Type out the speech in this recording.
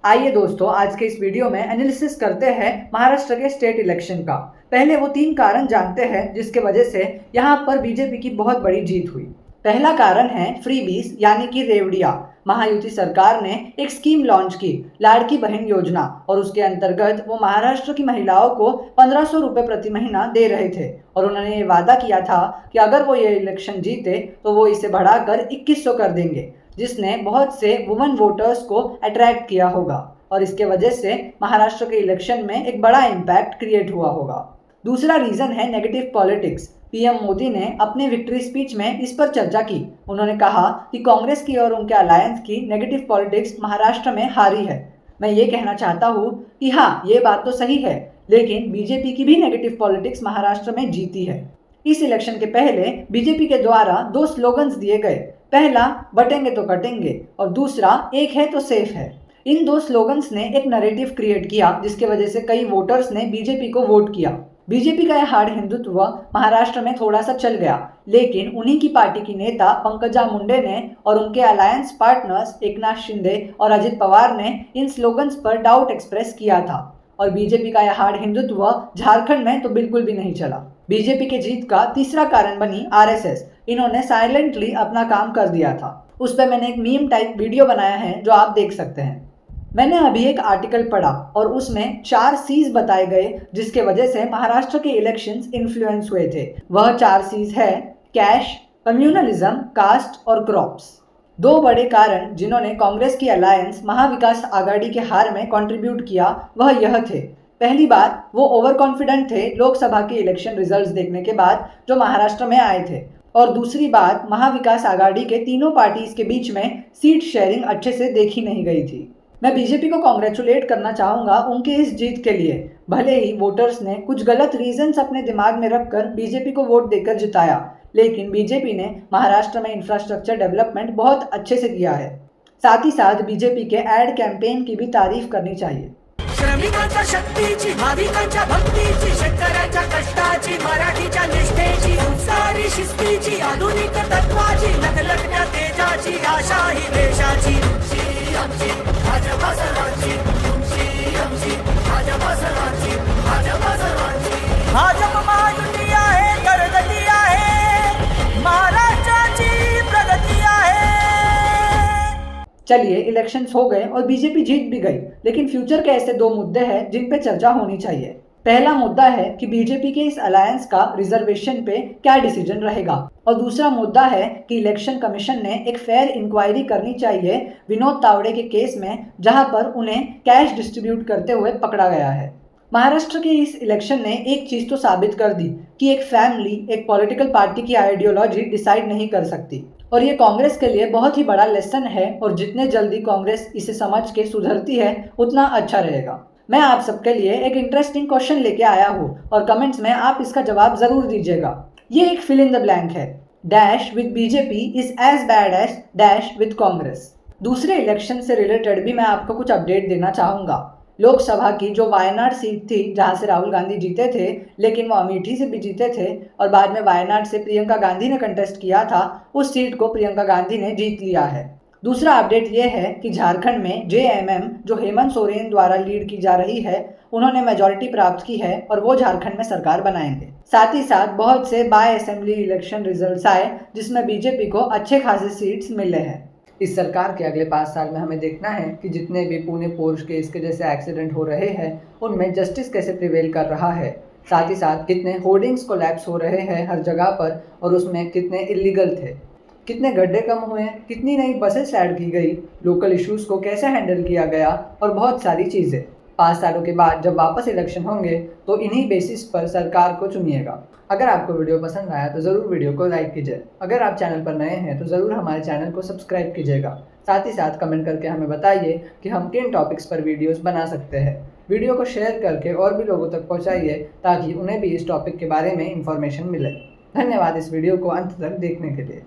आइए दोस्तों, आज के इस वीडियो में एनालिसिस करते हैं महाराष्ट्र के स्टेट इलेक्शन का। पहले वो 3 कारण जानते हैं जिसके वजह से यहाँ पर बीजेपी की बहुत बड़ी जीत हुई। पहला कारण है फ्रीबीज यानी कि रेवड़िया। महायुति सरकार ने एक स्कीम लॉन्च की, लाड़की बहन योजना, और उसके अंतर्गत वो महाराष्ट्र की महिलाओं को 1500 रुपए प्रति महीना दे रहे थे। और उन्होंने ये वादा किया था कि अगर वो ये इलेक्शन जीते तो वो इसे बढ़ाकर 2100 कर देंगे, जिसने बहुत से वुमेन वोटर्स को अट्रैक्ट किया होगा और इसके वजह से महाराष्ट्र के इलेक्शन में एक बड़ा इम्पैक्ट क्रिएट हुआ होगा। दूसरा रीजन है नेगेटिव पॉलिटिक्स। पीएम मोदी ने अपने विक्ट्री स्पीच में इस पर चर्चा की। उन्होंने कहा कि कांग्रेस की और उनके अलायंस की नेगेटिव पॉलिटिक्स महाराष्ट्र में हारी है। मैं ये कहना चाहता हूँ कि हाँ, ये बात तो सही है, लेकिन बीजेपी की भी नेगेटिव पॉलिटिक्स महाराष्ट्र में जीती है। इस इलेक्शन के पहले बीजेपी के द्वारा 2 स्लोगन्स दिए गए। पहला, बटेंगे तो कटेंगे, और दूसरा, एक है तो सेफ है। इन 2 स्लोगन्स ने एक नैरेटिव क्रिएट किया जिसके वजह से कई वोटर्स ने बीजेपी को वोट किया। बीजेपी का यह हार्ड हिंदुत्व महाराष्ट्र में थोड़ा सा चल गया, लेकिन उन्हीं की पार्टी की नेता पंकजा मुंडे ने और उनके अलायंस पार्टनर्स एकनाथ शिंदे और अजित पवार ने इन स्लोगन्स पर डाउट एक्सप्रेस किया था। और बीजेपी का यह हार्ड हिंदुत्व झारखंड में तो बिल्कुल भी नहीं चला। बीजेपी के जीत का तीसरा कारण बनी आरएसएस। इन्होंने साइलेंटली अपना काम कर दिया था। उस पर मैंने एक मीम टाइप वीडियो बनाया है जो आप देख सकते हैं। मैंने अभी एक आर्टिकल पढ़ा और उसमें 4 C's बताए गए जिसके वजह से महाराष्ट्र के इलेक्शंस इन्फ्लुएंस हुए थे। वह 4 C's है कैश, कम्युनलिज्म, कास्ट और क्रॉप्स। 2 बड़े कारण जिन्होंने कांग्रेस की अलायंस महाविकास आघाड़ी के हार में कंट्रीब्यूट किया वह यह थे। पहली बात, वो ओवर कॉन्फिडेंट थे लोकसभा के इलेक्शन रिजल्ट्स देखने के बाद जो महाराष्ट्र में आए थे। और दूसरी बात, महाविकास आघाड़ी के तीनों पार्टीज के बीच में सीट शेयरिंग अच्छे से देखी नहीं गई थी। मैं बीजेपी को कॉन्ग्रेचुलेट करना चाहूँगा उनके इस जीत के लिए। भले ही वोटर्स ने कुछ गलत रीजंस अपने दिमाग में रखकर बीजेपी को वोट देकर जिताया, लेकिन बीजेपी ने महाराष्ट्र में इंफ्रास्ट्रक्चर डेवलपमेंट बहुत अच्छे से किया है। साथ ही साथ बीजेपी के एड कैंपेन की भी तारीफ करनी चाहिए। श्रमिकांच्या शक्तीची, भाविकांच्या भक्तीची, शेतकऱ्यांच्या कष्टाची, मराठीच्या निष्ठेची, संस्कारी शिस्तीची, आधुनिक तत्वाची, लखलखत्या तेजाची, आशा ही देशाची, आमची भाजपा सर्वांची, तुमची आमची भाजपा सर्वांची, भाजपा सर्वांची। भाजप महायुती आहे, करगती आहे, महाराष्ट्राची प्रगती आहे। चलिए, इलेक्शंस हो गए और बीजेपी जीत भी गई, लेकिन फ्यूचर के ऐसे 2 मुद्दे हैं जिन पे चर्चा होनी चाहिए। पहला मुद्दा है कि बीजेपी के इस अलायंस का रिजर्वेशन पे क्या डिसीजन रहेगा, और दूसरा मुद्दा है कि इलेक्शन कमीशन ने एक फेयर इंक्वायरी करनी चाहिए विनोद तावड़े के केस में, जहां पर उन्हें कैश डिस्ट्रीब्यूट करते हुए पकड़ा गया है। महाराष्ट्र के इस इलेक्शन ने एक चीज तो साबित कर दी कि एक फैमिली एक पॉलिटिकल पार्टी की आइडियोलॉजी डिसाइड नहीं कर सकती, और ये कांग्रेस के लिए बहुत ही बड़ा लेसन है। और जितने जल्दी कांग्रेस इसे समझ के सुधरती है उतना अच्छा रहेगा। मैं आप सबके लिए एक इंटरेस्टिंग क्वेश्चन लेके आया हूँ और कमेंट्स में आप इसका जवाब जरूर दीजिएगा। ये एक फिल इन द ब्लैंक है। Dash with BJP is as bad as dash with Congress. दूसरे इलेक्शन से रिलेटेड भी मैं आपको कुछ अपडेट देना चाहूँगा। लोकसभा की जो वायनाड सीट थी जहां से राहुल गांधी जीते थे, लेकिन वो अमेठी से भी जीते थे और बाद में वायनाड से प्रियंका गांधी ने कंटेस्ट किया था, उस सीट को प्रियंका गांधी ने जीत लिया है। दूसरा अपडेट ये है कि झारखंड में जेएमएम जो हेमंत सोरेन द्वारा लीड की जा रही है, उन्होंने मेजॉरिटी प्राप्त की है और वो झारखंड में सरकार बनाएंगे। साथ ही साथ बहुत से बाय असेंबली इलेक्शन रिजल्ट्स आए जिसमें बीजेपी को अच्छे खासे सीट्स मिले हैं। इस सरकार के अगले 5 साल में हमें देखना है कि जितने भी पुणे पोर्श केस के जैसे एक्सीडेंट हो रहे हैं उनमें जस्टिस कैसे प्रिवेल कर रहा है। साथ ही साथ कितने होर्डिंग्स कोलैप्स हो रहे हैं हर जगह पर और उसमें कितने इलीगल थे, कितने गड्ढे कम हुए, कितनी नई बसेस ऐड की गई, लोकल इश्यूज़ को कैसे हैंडल किया गया और बहुत सारी चीज़ें। 5 सालों के बाद जब वापस इलेक्शन होंगे तो इन्हीं बेसिस पर सरकार को चुनिएगा। अगर आपको वीडियो पसंद आया तो ज़रूर वीडियो को लाइक कीजिए। अगर आप चैनल पर नए हैं तो ज़रूर हमारे चैनल को सब्सक्राइब कीजिएगा। साथ ही साथ कमेंट करके हमें बताइए कि हम किन टॉपिक्स पर वीडियोस बना सकते हैं। वीडियो को शेयर करके और भी लोगों तक पहुंचाइए ताकि उन्हें भी इस टॉपिक के बारे में इंफॉर्मेशन मिले। धन्यवाद इस वीडियो को अंत तक देखने के लिए।